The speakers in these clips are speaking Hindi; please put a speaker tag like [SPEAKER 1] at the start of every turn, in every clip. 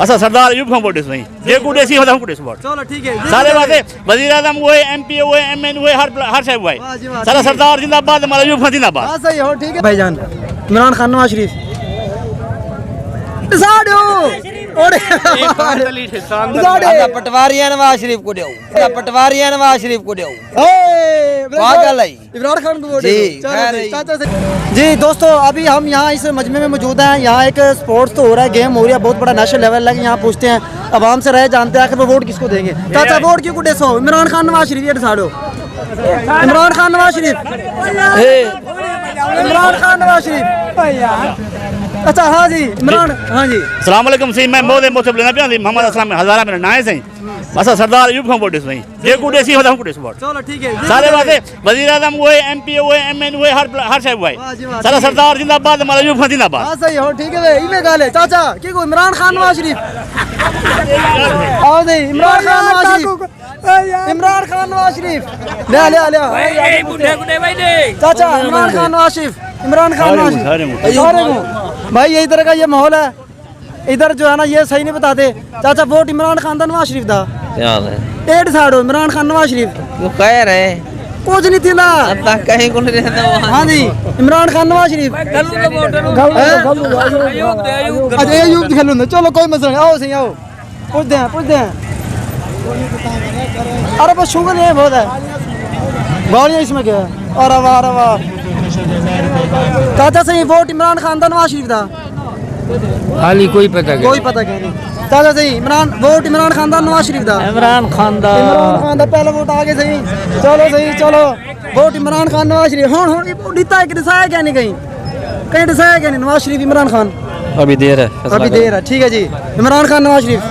[SPEAKER 1] असा सरदार अयूब खां वोट ॾिसो जे को ॾेसी वधम को ॾिसो वोट
[SPEAKER 2] चलो ठीक है
[SPEAKER 1] सारे वास्ते वजीर आजम हुए एमपी हुए एमएन हुए हर शइ हुए सारा सरदार जिंदाबाद हमारा अयूब खां जिंदाबाद।
[SPEAKER 2] हाँ सही हो ठीक है भाईजान। इमरान खान नवाज शरीफ
[SPEAKER 3] पटवारी नवाज शरीफ को दो पटवारी नवाज शरीफ को दो
[SPEAKER 2] इमरान खान को वोट जी। दोस्तों अभी हम यहाँ इस मजमे में मौजूद हैं। यहाँ एक स्पोर्ट्स तो हो रहा है, गेम हो रही है, बहुत बड़ा नेशनल लेवल है। यहाँ पूछते हैं आवाम से रहे जानते हैं आखिर वो वोट किसको देंगे। चाचा वोट क्यों को डेसो इमरान खान नवाज शरीफ ये डिसाइड हो इमरान खान नवाज शरीफ इमरान खान नवाज शरीफ। अच्छा हाँ जी इमरान हाँ जी
[SPEAKER 1] अस्सलाम वालेकुम सही मैं मोदे मोसे लेना पिया मोहम्मद असलम हजारा मेरा नाम है सही असा सरदार अयूब खां वोट ॾिसो जे को ॾेसी वधम को ॾिसो वोट
[SPEAKER 2] चलो ठीक है
[SPEAKER 1] सारे वास्ते वजीर आजम हुए एमपी हुए एमएन हुए हर शइ हुए सारा सरदार जिंदाबाद हमारा अयूब खां जिंदाबाद।
[SPEAKER 2] हाँ सही हो ठीक है इमे गाल है चाचा की को इमरान खान नवाज शरीफ आओ दे इमरान खान नवाज शरीफ इमरान खान नवाज शरीफ ले चाचा इमरान खान नवाज शरीफ इमरान खान नवाज भाई यही तरह का ये माहौल है इधर जो है ना ये सही नहीं बताते। चाचा वोट इमरान खान दा नवाज शरीफ दा एड साइड हो इमरान खान नवाज शरीफ
[SPEAKER 3] वो कह रहे
[SPEAKER 2] कुछ नहीं थी ना
[SPEAKER 3] कहीं को नहीं रहता।
[SPEAKER 2] हाँ जी इमरान खान नवाज शरीफ अच्छा ये युग खेलूं चलो कोई मसला नहीं आओ सही आओ पूछते हैं अरे बस शुगर नहीं है बहुत है गाड़ियाँ इसमें क्या है अरे वाह चाचा सही वोट इमरान खान दा नवाज शरीफ दा
[SPEAKER 3] हाली कोई पता
[SPEAKER 2] नहीं चाचा सही इमरान वोट इमरान खान दा नवाज शरीफ दा
[SPEAKER 3] इमरान खान दा
[SPEAKER 2] पहला वोट आगे सही चलो वोट इमरान खान नवाज शरीफ हुन दिता है कि दिसाया क्या नहीं कहीं दिसाया क्या नहीं नवाज शरीफ इमरान खान
[SPEAKER 3] अभी देर है
[SPEAKER 2] ठीक है जी इमरान खान नवाज शरीफ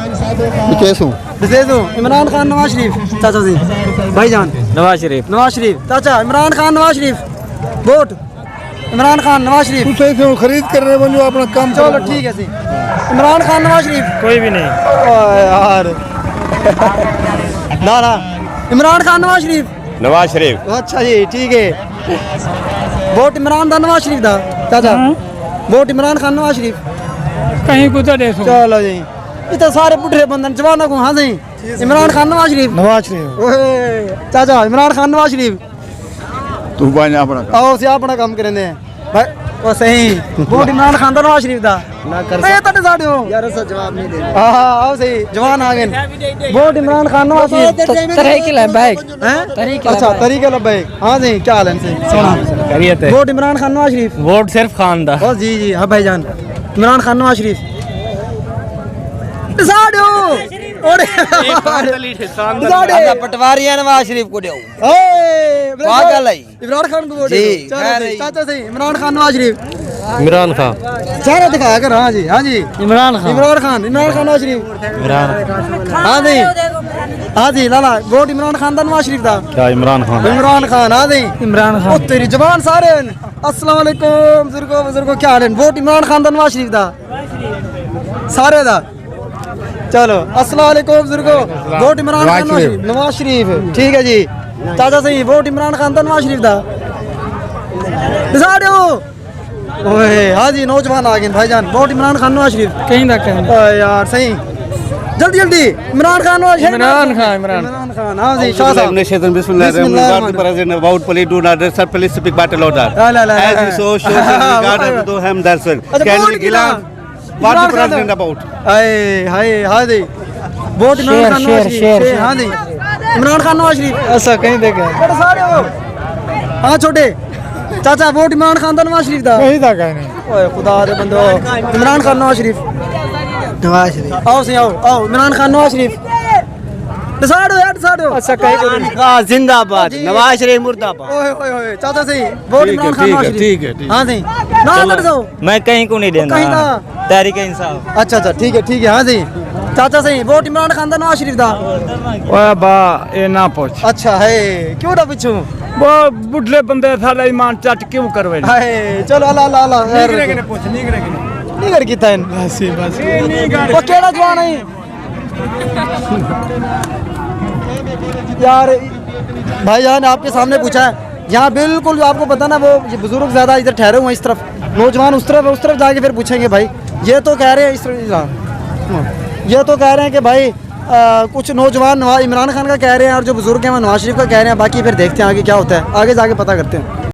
[SPEAKER 2] इमरान खान नवाज शरीफ चाचा जी भाईजान
[SPEAKER 3] नवाज शरीफ
[SPEAKER 2] चाचा इमरान खान नवाज शरीफ वोट इमरान खान नवाज शरीफ
[SPEAKER 4] क्यों खरीद कर रहे बनो अपना काम
[SPEAKER 2] चलो ठीक है जी इमरान खान नवाज शरीफ
[SPEAKER 3] कोई भी नहीं
[SPEAKER 2] यार ना इमरान खान नवाज शरीफ अच्छा जी ठीक है वोट इमरान दा नवाज शरीफ दा चाचा वोट इमरान खान नवाज शरीफ
[SPEAKER 3] कहीं को तो देखो
[SPEAKER 2] चलो जी इतना सारे बुढ़े बंदन जवानों को हाँ सही इमरान खान नवाज शरीफ चाचा इमरान खान नवाज शरीफ
[SPEAKER 4] तू अपना
[SPEAKER 2] आओ से अपना काम करेंगे भाई वो सही वोट इमरान खान दा नवाज शरीफ दा ना कर सकते साडे हो यार ऐसा जवाब नहीं दे हां आओ सही जवान आ गए वोट इमरान खान नवाज शरीफ
[SPEAKER 3] तरीके ला बैग
[SPEAKER 2] अच्छा तरीके ला बैग हां जी क्या हाल है सोना
[SPEAKER 3] खैरियत है
[SPEAKER 2] वोट इमरान खान नवाज शरीफ
[SPEAKER 3] वोट सिर्फ खान दा
[SPEAKER 2] ओ जी हां भाईजान इमरान खान नवाज शरीफ साडे हो
[SPEAKER 3] पटवारी नवाज शरीफ को दो
[SPEAKER 2] इमरान खान को वोट चाचा सही इमरान खान नवाज शरीफ
[SPEAKER 3] इमरान खान
[SPEAKER 2] सारा दिखाया कर हाँ जी
[SPEAKER 3] इमरान खान
[SPEAKER 2] नवाज शरीफ हाँ जी लाला वोट इमरान खान दा नवाज शरीफ दा
[SPEAKER 3] क्या इमरान खान
[SPEAKER 2] हाँ जी ओ तेरी जवान सारे अस्सलाम वालेकुम बुजुर्गो क्या हाल है वोट इमरान खान दा नवाज शरीफ दा सारे दा चलो अस्सलाम वालेकुम बुजुर्गो वोट इमरान खान नवाज शरीफ ठीक है जी चाचा सही वोट इमरान खान दा नवाज शरीफ दा डिसाइड हो ओए हाँ जी नौजवान आ गए भाईजान वोट इमरान खान नवाज शरीफ
[SPEAKER 3] कहीं ना
[SPEAKER 2] यार सही जल्दी इमरान खान हाँ जी शाह साहब
[SPEAKER 5] Bisphenol President about police do not sir police speak battle order as we so regard to him that's can we gilan what the president about
[SPEAKER 2] hi जी वोट इमरान खान नवाज शरीफ हाँ जी इमरान खान नवाज शरीफ
[SPEAKER 3] ऐसा कहीं देखा
[SPEAKER 2] सारे हो हाँ छोटे चाचा वोट इमरान खान दा नवाज शरीफ दा
[SPEAKER 3] कहीं था कहीं
[SPEAKER 2] ओए खुदा दे बंदो इमरान खान नवाज शरीफ आओ सही आओ इमरान खान नवाज शरीफ डिसाइड हो
[SPEAKER 3] अच्छा कहीं जिंदाबाद नवाज शरीफ मुर्दाबाद
[SPEAKER 2] ओए चाचा सही वोट इमरान खान नवाज शरीफ
[SPEAKER 3] ठीक है
[SPEAKER 2] हाँ सही ना कर दो
[SPEAKER 3] मैं कहीं को नहीं देना
[SPEAKER 2] कहीं ना
[SPEAKER 3] तहरीक इंसाफ
[SPEAKER 2] अच्छा ठीक है हाँ जी चाचा सही वोट इमरान खान दा नवाज शरीफ दा
[SPEAKER 3] ओए बा ये ना पूछ
[SPEAKER 2] अच्छा है क्यों ना पूछूं
[SPEAKER 3] वो बुढ़ले बंदे साला ईमान चट क्यों करवे
[SPEAKER 2] हाय चलो अल्लाह
[SPEAKER 3] पूछ
[SPEAKER 2] नहीं कर किता बस वो केड़ा जवान है यार भाईजान आपके सामने पूछा है यहाँ बिल्कुल आपको पता ना वो बुजुर्ग ज्यादा इधर ठहरे हुए हैं इस तरफ नौजवान उस तरफ जाके फिर पूछेंगे भाई ये तो कह रहे हैं इस तरफ ये तो कह रहे हैं कि भाई कुछ नौजवान इमरान खान का कह रहे हैं और जो बुजुर्ग हैं वो नवाज शरीफ का कह रहे हैं। बाकी फिर देखते हैं आगे क्या होता है, आगे जाके पता करते हैं।